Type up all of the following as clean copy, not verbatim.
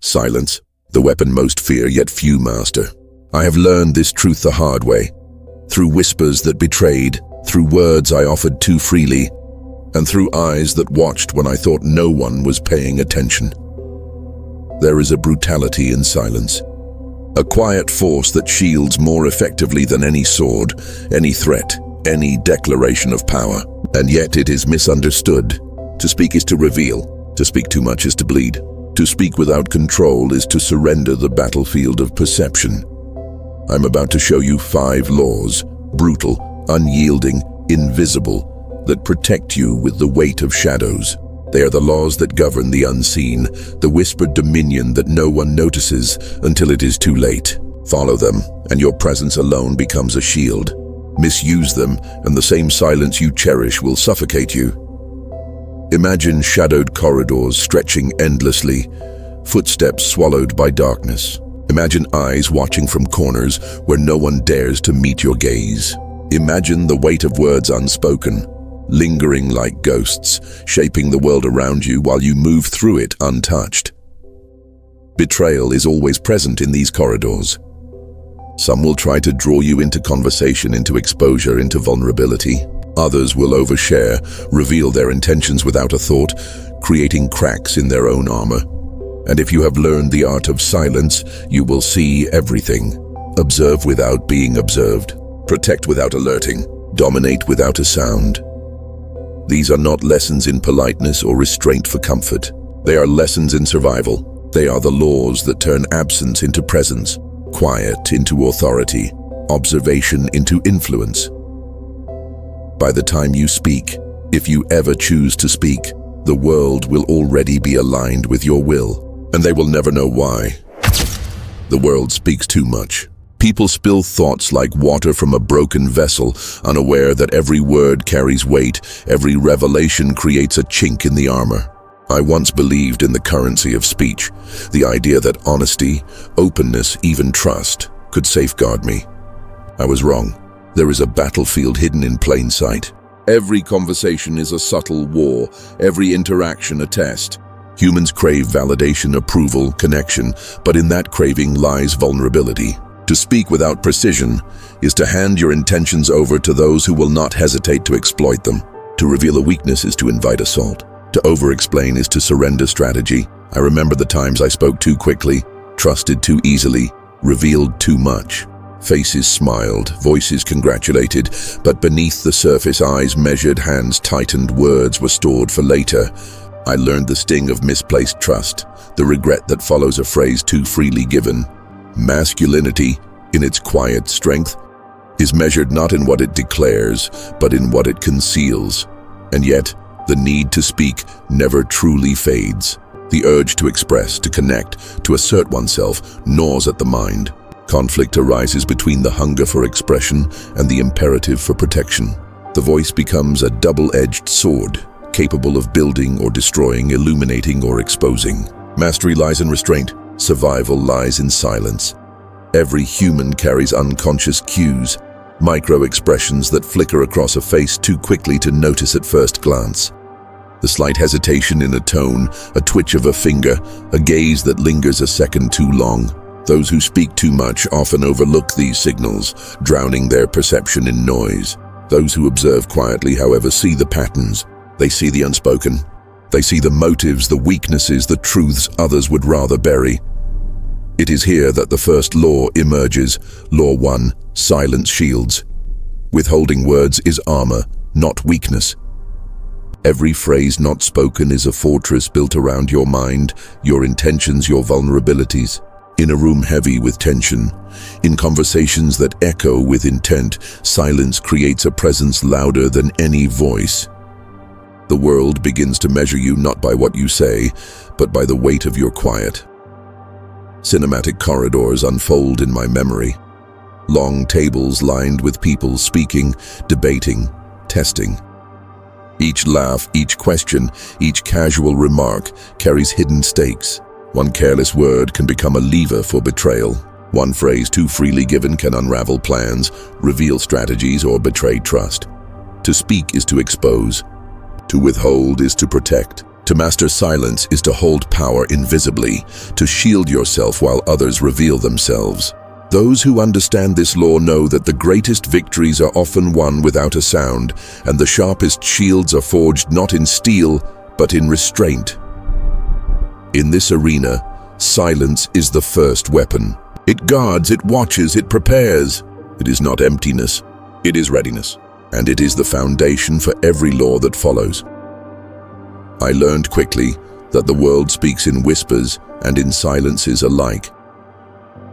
Silence, the weapon most fear yet few master. I have learned this truth the hard way, through whispers that betrayed, through words I offered too freely, and through eyes that watched when I thought no one was paying attention. There is a brutality in silence, a quiet force that shields more effectively than any sword, any threat, any declaration of power. And yet it is misunderstood. To speak is to reveal. To speak too much is to bleed. To speak without control is to surrender the battlefield of perception. I'm about to show you 5 laws, brutal, unyielding, invisible, that protect you with the weight of shadows. They are the laws that govern the unseen, the whispered dominion that no one notices until it is too late. Follow them, and your presence alone becomes a shield. Misuse them, and the same silence you cherish will suffocate you. Imagine shadowed corridors stretching endlessly, footsteps swallowed by darkness. Imagine eyes watching from corners where no one dares to meet your gaze. Imagine the weight of words unspoken, lingering like ghosts, shaping the world around you while you move through it untouched. Betrayal is always present in these corridors. Some will try to draw you into conversation, into exposure, into vulnerability. Others will overshare, reveal their intentions without a thought, creating cracks in their own armor. And if you have learned the art of silence, you will see everything. Observe without being observed. Protect without alerting. Dominate without a sound. These are not lessons in politeness or restraint for comfort. They are lessons in survival. They are the laws that turn absence into presence, quiet into authority, observation into influence. By the time you speak, if you ever choose to speak, the world will already be aligned with your will, and they will never know why. The world speaks too much. People spill thoughts like water from a broken vessel, unaware that every word carries weight, every revelation creates a chink in the armor. I once believed in the currency of speech, the idea that honesty, openness, even trust could safeguard me. I was wrong. There is a battlefield hidden in plain sight. Every conversation is a subtle war, every interaction a test. Humans crave validation, approval, connection, but in that craving lies vulnerability. To speak without precision is to hand your intentions over to those who will not hesitate to exploit them. To reveal a weakness is to invite assault. To over-explain is to surrender strategy. I remember the times I spoke too quickly, trusted too easily, revealed too much. Faces smiled, voices congratulated, but beneath the surface, eyes measured, hands tightened, words were stored for later. I learned the sting of misplaced trust, the regret that follows a phrase too freely given. Masculinity, in its quiet strength, is measured not in what it declares, but in what it conceals. And yet, the need to speak never truly fades. The urge to express, to connect, to assert oneself gnaws at the mind. Conflict arises between the hunger for expression and the imperative for protection. The voice becomes a double-edged sword, capable of building or destroying, illuminating or exposing. Mastery lies in restraint. Survival lies in silence. Every human carries unconscious cues, micro-expressions that flicker across a face too quickly to notice at first glance. The slight hesitation in a tone, a twitch of a finger, a gaze that lingers a second too long. Those who speak too much often overlook these signals, drowning their perception in noise. Those who observe quietly, however, see the patterns. They see the unspoken. They see the motives, the weaknesses, the truths others would rather bury. It is here that the first law emerges. Law 1, silence shields. Withholding words is armor, not weakness. Every phrase not spoken is a fortress built around your mind, your intentions, your vulnerabilities. In a room heavy with tension, in conversations that echo with intent, silence creates a presence louder than any voice. The world begins to measure you not by what you say, but by the weight of your quiet. Cinematic corridors unfold in my memory. Long tables lined with people speaking, debating, testing. Each laugh, each question, each casual remark carries hidden stakes. One careless word can become a lever for betrayal. One phrase too freely given can unravel plans, reveal strategies, or betray trust. To speak is to expose. To withhold is to protect. To master silence is to hold power invisibly, to shield yourself while others reveal themselves. Those who understand this law know that the greatest victories are often won without a sound, and the sharpest shields are forged not in steel, but in restraint. In this arena, silence is the first weapon. It guards, it watches, it prepares. It is not emptiness, it is readiness, and it is the foundation for every law that follows. I learned quickly that the world speaks in whispers and in silences alike.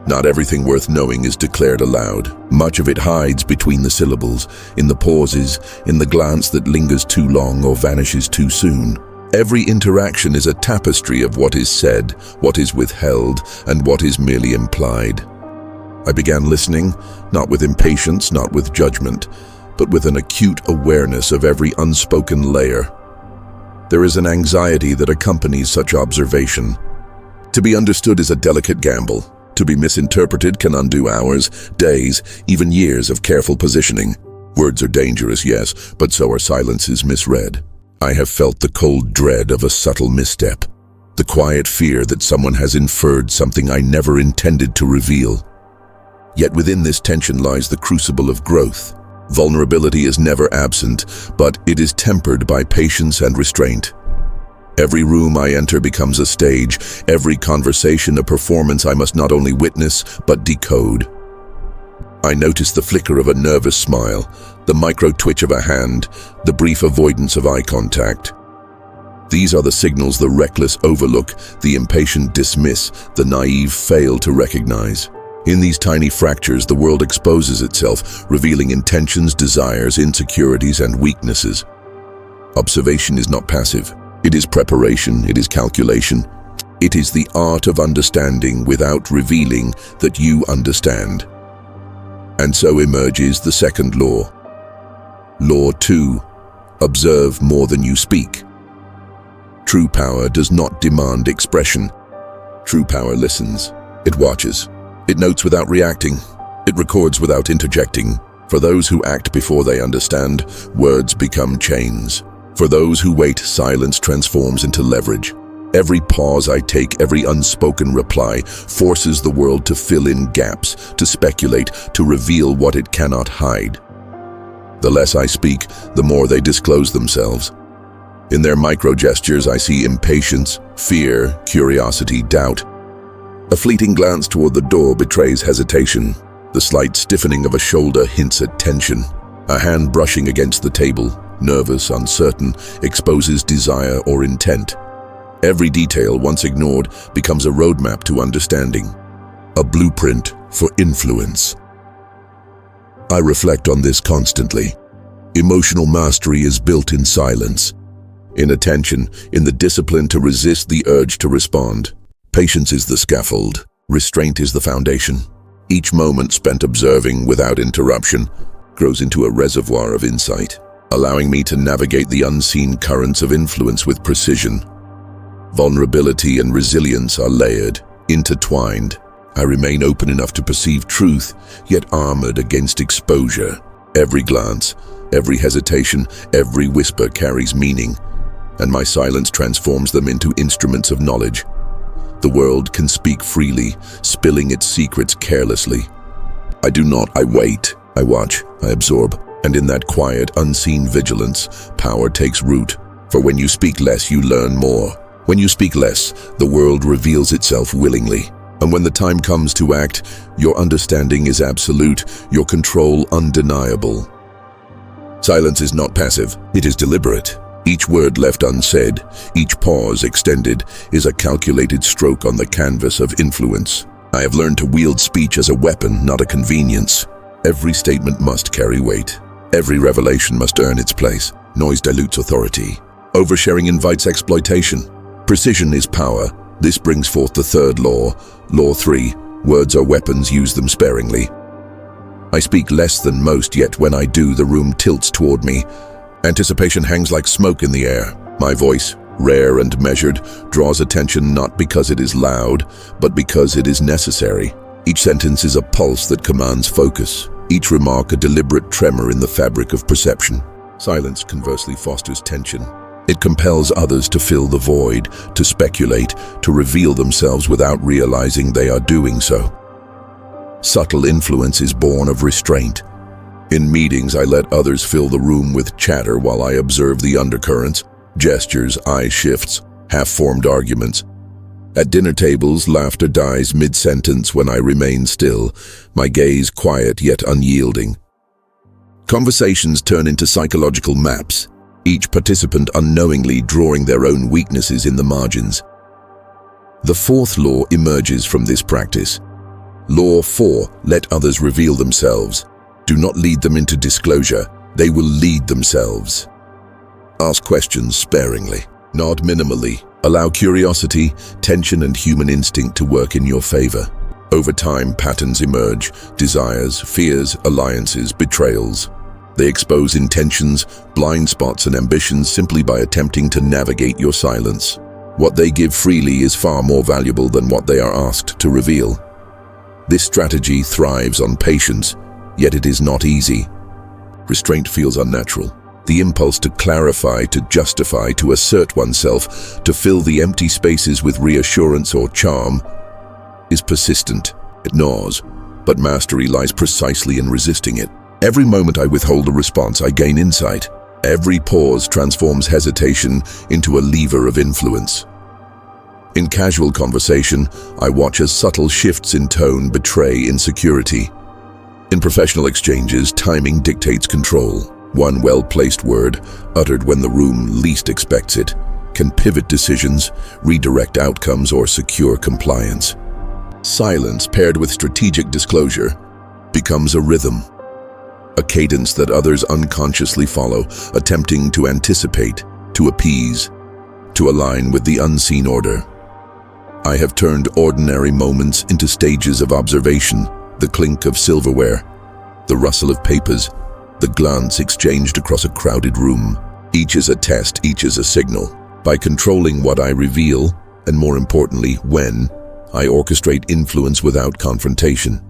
Not everything worth knowing is declared aloud. Much of it hides between the syllables, in the pauses, in the glance that lingers too long or vanishes too soon. Every interaction is a tapestry of what is said, what is withheld, and what is merely implied. I began listening, not with impatience, not with judgment, but with an acute awareness of every unspoken layer. There is an anxiety that accompanies such observation. To be understood is a delicate gamble. To be misinterpreted can undo hours, days, even years of careful positioning. Words are dangerous, yes, but so are silences misread. I have felt the cold dread of a subtle misstep, the quiet fear that someone has inferred something I never intended to reveal. Yet within this tension lies the crucible of growth. Vulnerability is never absent, but it is tempered by patience and restraint. Every room I enter becomes a stage, every conversation a performance I must not only witness, but decode. I notice the flicker of a nervous smile, the micro-twitch of a hand, the brief avoidance of eye contact. These are the signals the reckless overlook, the impatient dismiss, the naive fail to recognize. In these tiny fractures, the world exposes itself, revealing intentions, desires, insecurities, and weaknesses. Observation is not passive. It is preparation, it is calculation. It is the art of understanding without revealing that you understand. And so emerges the second law. Law 2. Observe more than you speak. True power does not demand expression. True power listens. It watches. It notes without reacting. It records without interjecting. For those who act before they understand, words become chains. For those who wait, silence transforms into leverage. Every pause I take, every unspoken reply, forces the world to fill in gaps, to speculate, to reveal what it cannot hide. The less I speak, the more they disclose themselves. In their micro-gestures, I see impatience, fear, curiosity, doubt. A fleeting glance toward the door betrays hesitation. The slight stiffening of a shoulder hints at tension. A hand brushing against the table, nervous, uncertain, exposes desire or intent. Every detail, once ignored, becomes a roadmap to understanding, a blueprint for influence. I reflect on this constantly. Emotional mastery is built in silence, in attention, in the discipline to resist the urge to respond. Patience is the scaffold, restraint is the foundation. Each moment spent observing without interruption grows into a reservoir of insight, allowing me to navigate the unseen currents of influence with precision. Vulnerability and resilience are layered, intertwined. I remain open enough to perceive truth, yet armored against exposure. Every glance, every hesitation, every whisper carries meaning, and my silence transforms them into instruments of knowledge. The world can speak freely, spilling its secrets carelessly. I do not, I wait, I watch, I absorb, and in that quiet, unseen vigilance, power takes root. For when you speak less, you learn more. When you speak less, the world reveals itself willingly. And when the time comes to act, your understanding is absolute, your control undeniable. Silence is not passive, it is deliberate. Each word left unsaid, each pause extended, is a calculated stroke on the canvas of influence. I have learned to wield speech as a weapon, not a convenience. Every statement must carry weight. Every revelation must earn its place. Noise dilutes authority. Oversharing invites exploitation. Precision is power. This brings forth the third law. Law 3. Words are weapons, use them sparingly. I speak less than most, yet when I do, the room tilts toward me. Anticipation hangs like smoke in the air. My voice, rare and measured, draws attention not because it is loud, but because it is necessary. Each sentence is a pulse that commands focus. Each remark a deliberate tremor in the fabric of perception. Silence conversely fosters tension. It compels others to fill the void, to speculate, to reveal themselves without realizing they are doing so. Subtle influence is born of restraint. In meetings, I let others fill the room with chatter while I observe the undercurrents, gestures, eye shifts, half-formed arguments. At dinner tables, laughter dies mid-sentence when I remain still, my gaze quiet yet unyielding. Conversations turn into psychological maps, each participant unknowingly drawing their own weaknesses in the margins. The fourth law emerges from this practice. Law 4, let others reveal themselves. Do not lead them into disclosure, they will lead themselves. Ask questions sparingly, nod minimally. Allow curiosity, tension, and human instinct to work in your favor. Over time, patterns emerge, desires, fears, alliances, betrayals. They expose intentions, blind spots, and ambitions simply by attempting to navigate your silence. What they give freely is far more valuable than what they are asked to reveal. This strategy thrives on patience, yet it is not easy. Restraint feels unnatural. The impulse to clarify, to justify, to assert oneself, to fill the empty spaces with reassurance or charm is persistent. It gnaws, but mastery lies precisely in resisting it. Every moment I withhold a response, I gain insight. Every pause transforms hesitation into a lever of influence. In casual conversation, I watch as subtle shifts in tone betray insecurity. In professional exchanges, timing dictates control. One well-placed word, uttered when the room least expects it, can pivot decisions, redirect outcomes, or secure compliance. Silence paired with strategic disclosure becomes a rhythm, a cadence that others unconsciously follow, attempting to anticipate, to appease, to align with the unseen order. I have turned ordinary moments into stages of observation, the clink of silverware, the rustle of papers, the glance exchanged across a crowded room. Each is a test, each is a signal. By controlling what I reveal, and more importantly, when, I orchestrate influence without confrontation.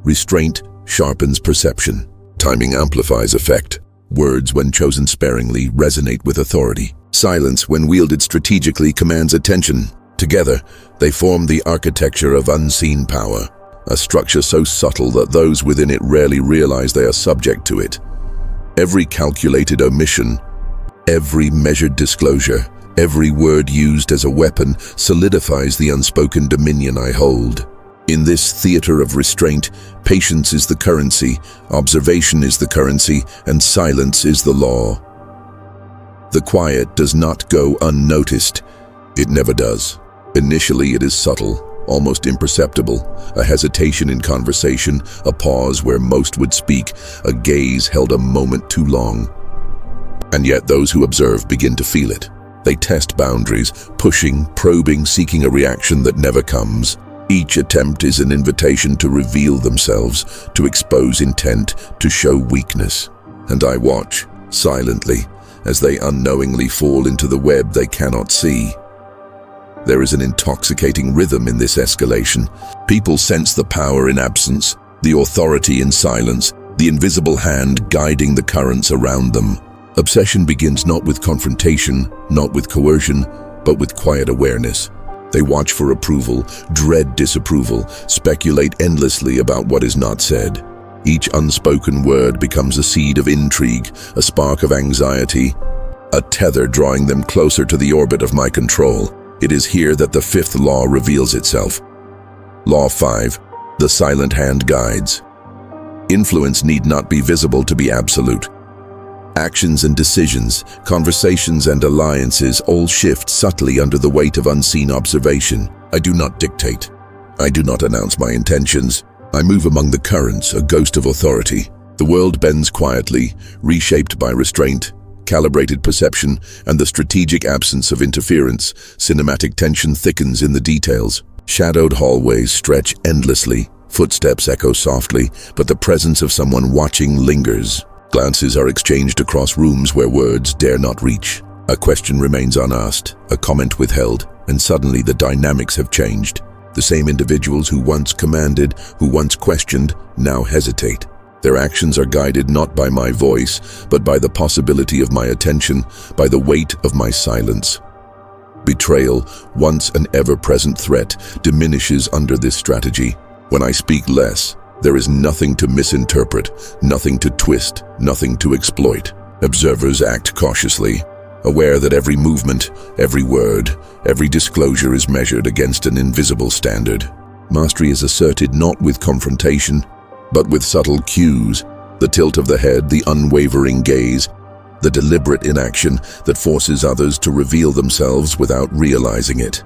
Restraint sharpens perception. Timing amplifies effect. Words, when chosen sparingly, resonate with authority. Silence, when wielded strategically, commands attention. Together, they form the architecture of unseen power, a structure so subtle that those within it rarely realize they are subject to it. Every calculated omission, every measured disclosure, every word used as a weapon solidifies the unspoken dominion I hold. In this theater of restraint, patience is the currency, observation is the currency, and silence is the law. The quiet does not go unnoticed. It never does. Initially, it is subtle, almost imperceptible, a hesitation in conversation, a pause where most would speak, a gaze held a moment too long. And yet those who observe begin to feel it. They test boundaries, pushing, probing, seeking a reaction that never comes. Each attempt is an invitation to reveal themselves, to expose intent, to show weakness. And I watch, silently, as they unknowingly fall into the web they cannot see. There is an intoxicating rhythm in this escalation. People sense the power in absence, the authority in silence, the invisible hand guiding the currents around them. Obsession begins not with confrontation, not with coercion, but with quiet awareness. They watch for approval, dread disapproval, speculate endlessly about what is not said. Each unspoken word becomes a seed of intrigue, a spark of anxiety, a tether drawing them closer to the orbit of my control. It is here that the fifth law reveals itself. Law 5, the silent hand guides. Influence need not be visible to be absolute. Actions and decisions, conversations and alliances all shift subtly under the weight of unseen observation. I do not dictate. I do not announce my intentions. I move among the currents, a ghost of authority. The world bends quietly, reshaped by restraint, calibrated perception, and the strategic absence of interference. Cinematic tension thickens in the details. Shadowed hallways stretch endlessly. Footsteps echo softly, but the presence of someone watching lingers. Glances are exchanged across rooms where words dare not reach. A question remains unasked, a comment withheld, and suddenly the dynamics have changed. The same individuals who once commanded, who once questioned, now hesitate. Their actions are guided not by my voice, but by the possibility of my attention, by the weight of my silence. Betrayal, once an ever-present threat, diminishes under this strategy. When I speak less, there is nothing to misinterpret, nothing to twist, nothing to exploit. Observers act cautiously, aware that every movement, every word, every disclosure is measured against an invisible standard. Mastery is asserted not with confrontation, but with subtle cues, the tilt of the head, the unwavering gaze, the deliberate inaction that forces others to reveal themselves without realizing it.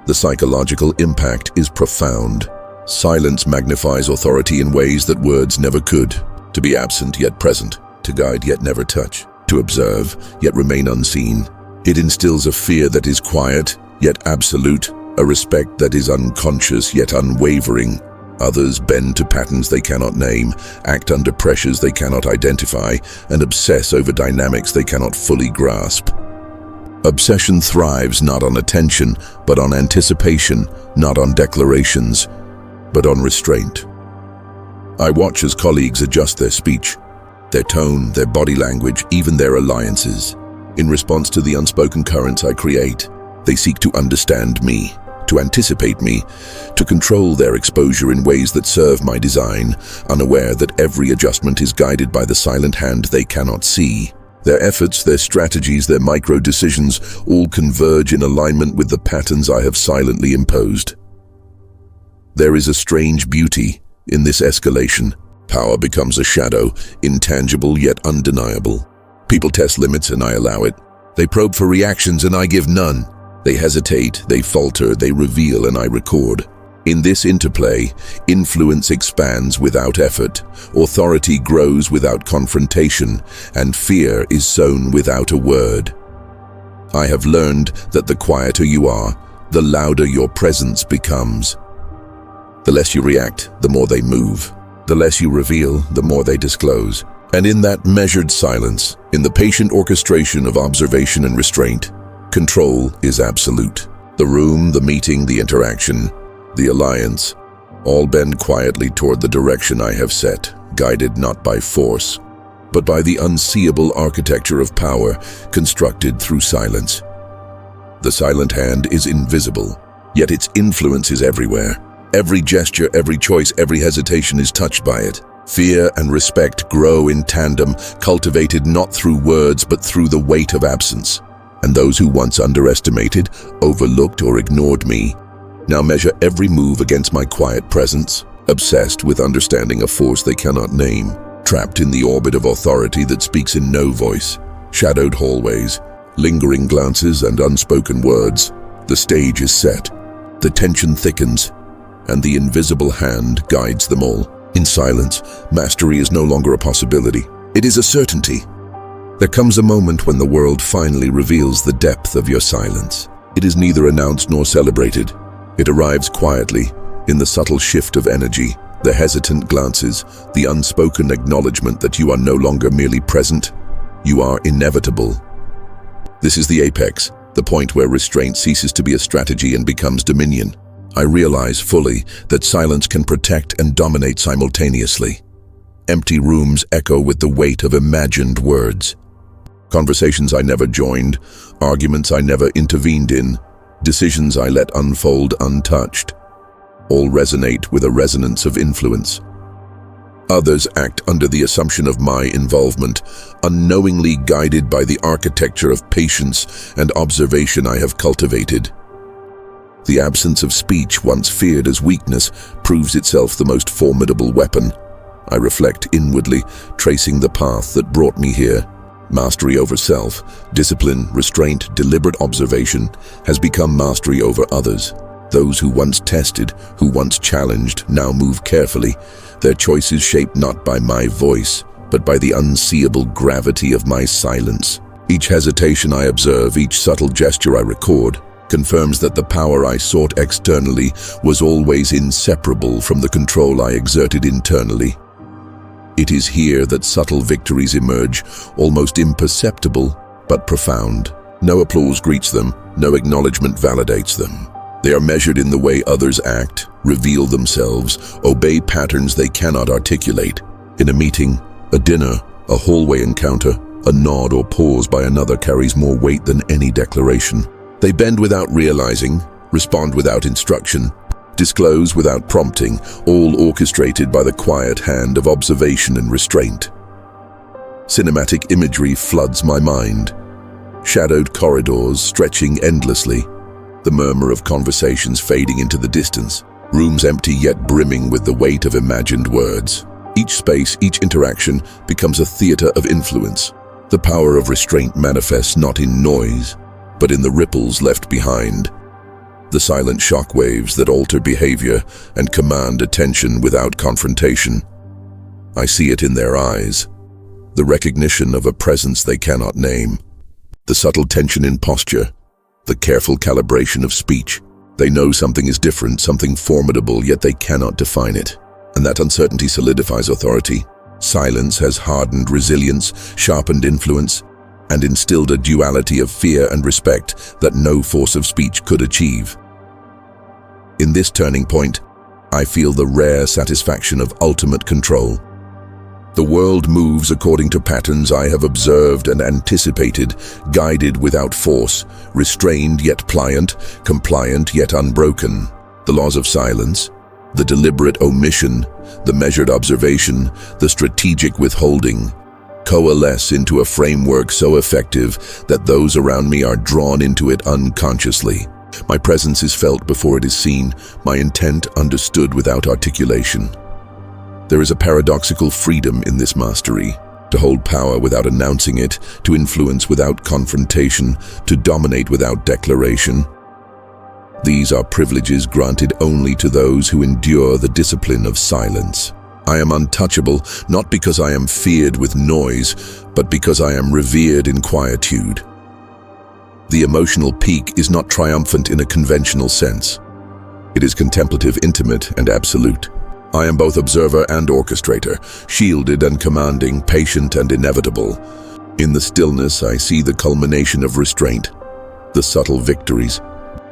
The psychological impact is profound. Silence magnifies authority in ways that words never could. To be absent yet present, to guide yet never touch, to observe yet remain unseen. It instills a fear that is quiet yet absolute, a respect that is unconscious yet unwavering. Others bend to patterns they cannot name, act under pressures they cannot identify, and obsess over dynamics they cannot fully grasp. Obsession thrives not on attention, but on anticipation, not on declarations, but on restraint. I watch as colleagues adjust their speech, their tone, their body language, even their alliances. In response to the unspoken currents I create, they seek to understand me, to anticipate me, to control their exposure in ways that serve my design, unaware that every adjustment is guided by the silent hand they cannot see. Their efforts, their strategies, their micro-decisions all converge in alignment with the patterns I have silently imposed. There is a strange beauty in this escalation. Power becomes a shadow, intangible yet undeniable. People test limits and I allow it. They probe for reactions and I give none. They hesitate, they falter, they reveal and I record. In this interplay, influence expands without effort, authority grows without confrontation, and fear is sown without a word. I have learned that the quieter you are, the louder your presence becomes. The less you react, the more they move. The less you reveal, the more they disclose. And in that measured silence, in the patient orchestration of observation and restraint, control is absolute. The room, the meeting, the interaction, the alliance, all bend quietly toward the direction I have set, guided not by force, but by the unseeable architecture of power constructed through silence. The silent hand is invisible, yet its influence is everywhere. Every gesture, every choice, every hesitation is touched by it. Fear and respect grow in tandem, cultivated not through words but through the weight of absence. And those who once underestimated, overlooked, or ignored me now measure every move against my quiet presence, obsessed with understanding a force they cannot name, trapped in the orbit of authority that speaks in no voice, shadowed hallways, lingering glances, and unspoken words. The stage is set, the tension thickens, and the invisible hand guides them all. In silence, mastery is no longer a possibility. It is a certainty. There comes a moment when the world finally reveals the depth of your silence. It is neither announced nor celebrated. It arrives quietly, in the subtle shift of energy, the hesitant glances, the unspoken acknowledgement that you are no longer merely present, you are inevitable. This is the apex, the point where restraint ceases to be a strategy and becomes dominion. I realize fully that silence can protect and dominate simultaneously. Empty rooms echo with the weight of imagined words. Conversations I never joined, arguments I never intervened in, decisions I let unfold untouched, all resonate with a resonance of influence. Others act under the assumption of my involvement, unknowingly guided by the architecture of patience and observation I have cultivated. The absence of speech, once feared as weakness, proves itself the most formidable weapon. I reflect inwardly, tracing the path that brought me here. Mastery over self, discipline, restraint, deliberate observation has become mastery over others. Those who once tested, who once challenged, now move carefully, their choices shaped not by my voice, but by the unseeable gravity of my silence. Each hesitation I observe, each subtle gesture I record, confirms that the power I sought externally was always inseparable from the control I exerted internally. It is here that subtle victories emerge, almost imperceptible, but profound. No applause greets them, no acknowledgement validates them. They are measured in the way others act, reveal themselves, obey patterns they cannot articulate. In a meeting, a dinner, a hallway encounter, a nod or pause by another carries more weight than any declaration. They bend without realizing, respond without instruction, disclose without prompting, all orchestrated by the quiet hand of observation and restraint. Cinematic imagery floods my mind. Shadowed corridors stretching endlessly, the murmur of conversations fading into the distance, rooms empty yet brimming with the weight of imagined words. Each space, each interaction becomes a theater of influence. The power of restraint manifests not in noise, but in the ripples left behind. The silent shockwaves that alter behavior and command attention without confrontation. I see it in their eyes, the recognition of a presence they cannot name, the subtle tension in posture, the careful calibration of speech. They know something is different, something formidable, yet they cannot define it. And that uncertainty solidifies authority. Silence has hardened resilience, sharpened influence, and instilled a duality of fear and respect that no force of speech could achieve. In this turning point, I feel the rare satisfaction of ultimate control. The world moves according to patterns I have observed and anticipated, guided without force, restrained yet pliant, compliant yet unbroken. The laws of silence, the deliberate omission, the measured observation, the strategic withholding, coalesce into a framework so effective that those around me are drawn into it unconsciously. My presence is felt before it is seen, my intent understood without articulation. There is a paradoxical freedom in this mastery, to hold power without announcing it, to influence without confrontation, to dominate without declaration. These are privileges granted only to those who endure the discipline of silence. I am untouchable, not because I am feared with noise, but because I am revered in quietude. The emotional peak is not triumphant in a conventional sense. It is contemplative, intimate, and absolute. I am both observer and orchestrator, shielded and commanding, patient and inevitable. In the stillness, I see the culmination of restraint, the subtle victories,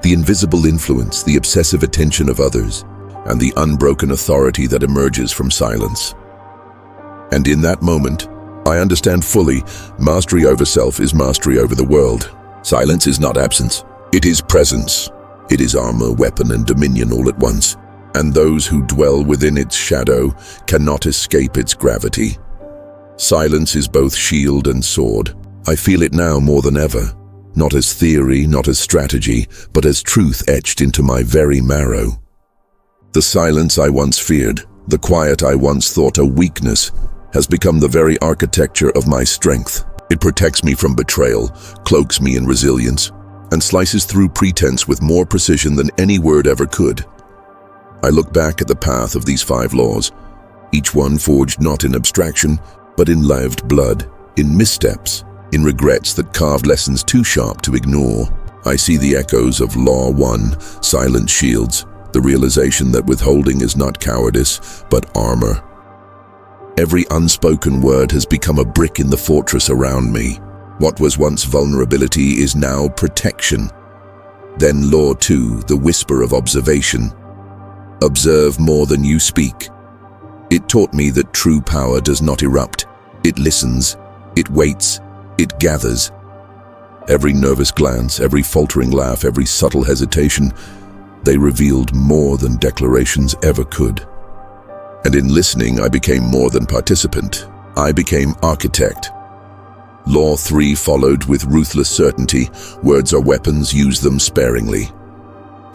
the invisible influence, the obsessive attention of others, and the unbroken authority that emerges from silence. And in that moment, I understand fully, mastery over self is mastery over the world. Silence is not absence, it is presence. It is armor, weapon, and dominion all at once. And those who dwell within its shadow cannot escape its gravity. Silence is both shield and sword. I feel it now more than ever, not as theory, not as strategy, but as truth etched into my very marrow. The silence I once feared, the quiet I once thought a weakness, has become the very architecture of my strength. It protects me from betrayal, cloaks me in resilience, and slices through pretense with more precision than any word ever could. I look back at the path of these 5 laws, each one forged not in abstraction, but in lived blood, in missteps, in regrets that carved lessons too sharp to ignore. I see the echoes of Law 1, silent shields, the realization that withholding is not cowardice, but armor. Every unspoken word has become a brick in the fortress around me. What was once vulnerability is now protection. Then Law 2, the whisper of observation. Observe more than you speak. It taught me that true power does not erupt. It listens, it waits, it gathers. Every nervous glance, every faltering laugh, every subtle hesitation, they revealed more than declarations ever could. And in listening, I became more than participant. I became architect. Law 3 followed with ruthless certainty. Words are weapons, use them sparingly.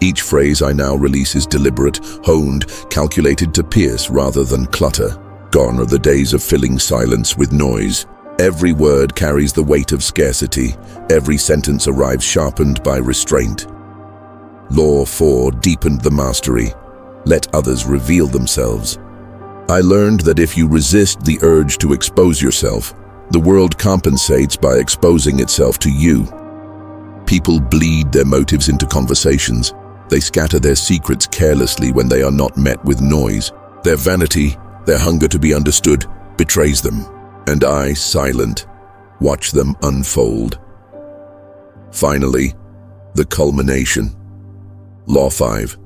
Each phrase I now release is deliberate, honed, calculated to pierce rather than clutter. Gone are the days of filling silence with noise. Every word carries the weight of scarcity. Every sentence arrives sharpened by restraint. Law 4 deepened the mastery. Let others reveal themselves. I learned that if you resist the urge to expose yourself, the world compensates by exposing itself to you. People bleed their motives into conversations. They scatter their secrets carelessly when they are not met with noise. Their vanity, their hunger to be understood, betrays them. And I, silent, watch them unfold. Finally, the culmination. Law 5.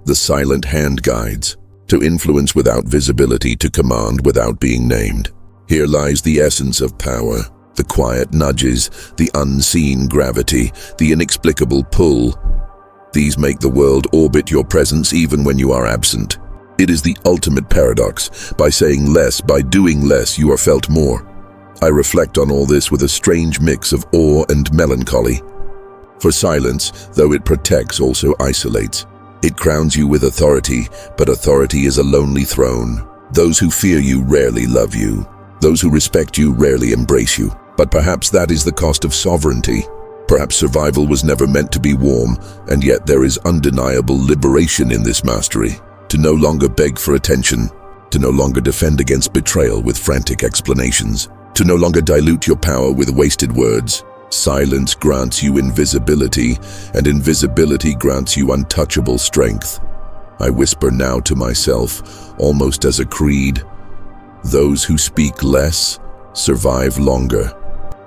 The silent hand guides. to influence without visibility, to command without being named. Here lies the essence of power, the quiet nudges, the unseen gravity, the inexplicable pull. These make the world orbit your presence even when you are absent. It is the ultimate paradox. By saying less, by doing less, you are felt more. I reflect on all this with a strange mix of awe and melancholy. For silence, though it protects, also isolates. It crowns you with authority, but authority is a lonely throne. Those who fear you rarely love you. Those who respect you rarely embrace you. But perhaps that is the cost of sovereignty. Perhaps survival was never meant to be warm, and yet there is undeniable liberation in this mastery. To no longer beg for attention, to no longer defend against betrayal with frantic explanations, to no longer dilute your power with wasted words. Silence grants you invisibility, and invisibility grants you untouchable strength. I whisper now to myself, almost as a creed, those who speak less survive longer.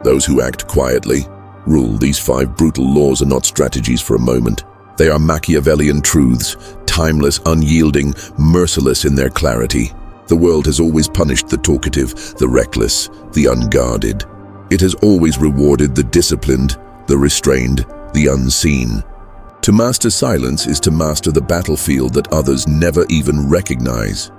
Those who act quietly rule. These 5 brutal laws are not strategies for a moment. They are Machiavellian truths, timeless, unyielding, merciless in their clarity. The world has always punished the talkative, the reckless, the unguarded. It has always rewarded the disciplined, the restrained, the unseen. To master silence is to master the battlefield that others never even recognize.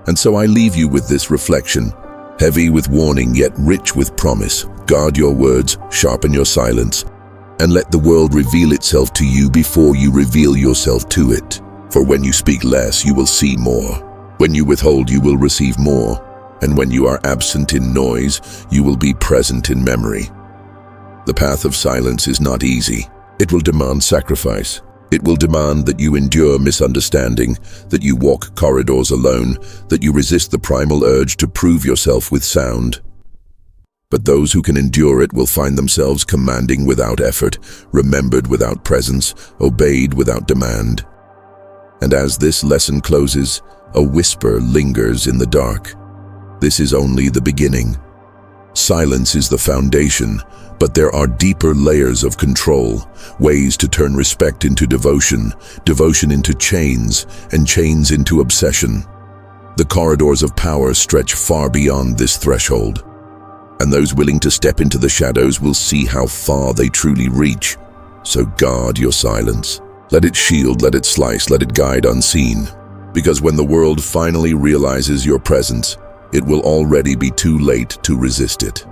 And so I leave you with this reflection, heavy with warning yet rich with promise. Guard your words, sharpen your silence, and let the world reveal itself to you before you reveal yourself to it. For when you speak less, you will see more. When you withhold, you will receive more. And when you are absent in noise, you will be present in memory. The path of silence is not easy. It will demand sacrifice. It will demand that you endure misunderstanding, that you walk corridors alone, that you resist the primal urge to prove yourself with sound. But those who can endure it will find themselves commanding without effort, remembered without presence, obeyed without demand. And as this lesson closes, a whisper lingers in the dark. This is only the beginning. Silence is the foundation, but there are deeper layers of control, ways to turn respect into devotion, devotion into chains, and chains into obsession. The corridors of power stretch far beyond this threshold, and those willing to step into the shadows will see how far they truly reach. So guard your silence. Let it shield, let it slice, let it guide unseen. Because when the world finally realizes your presence, it will already be too late to resist it.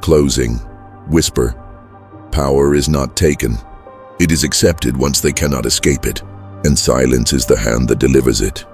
Closing. Whisper. Power is not taken. It is accepted once they cannot escape it, and silence is the hand that delivers it.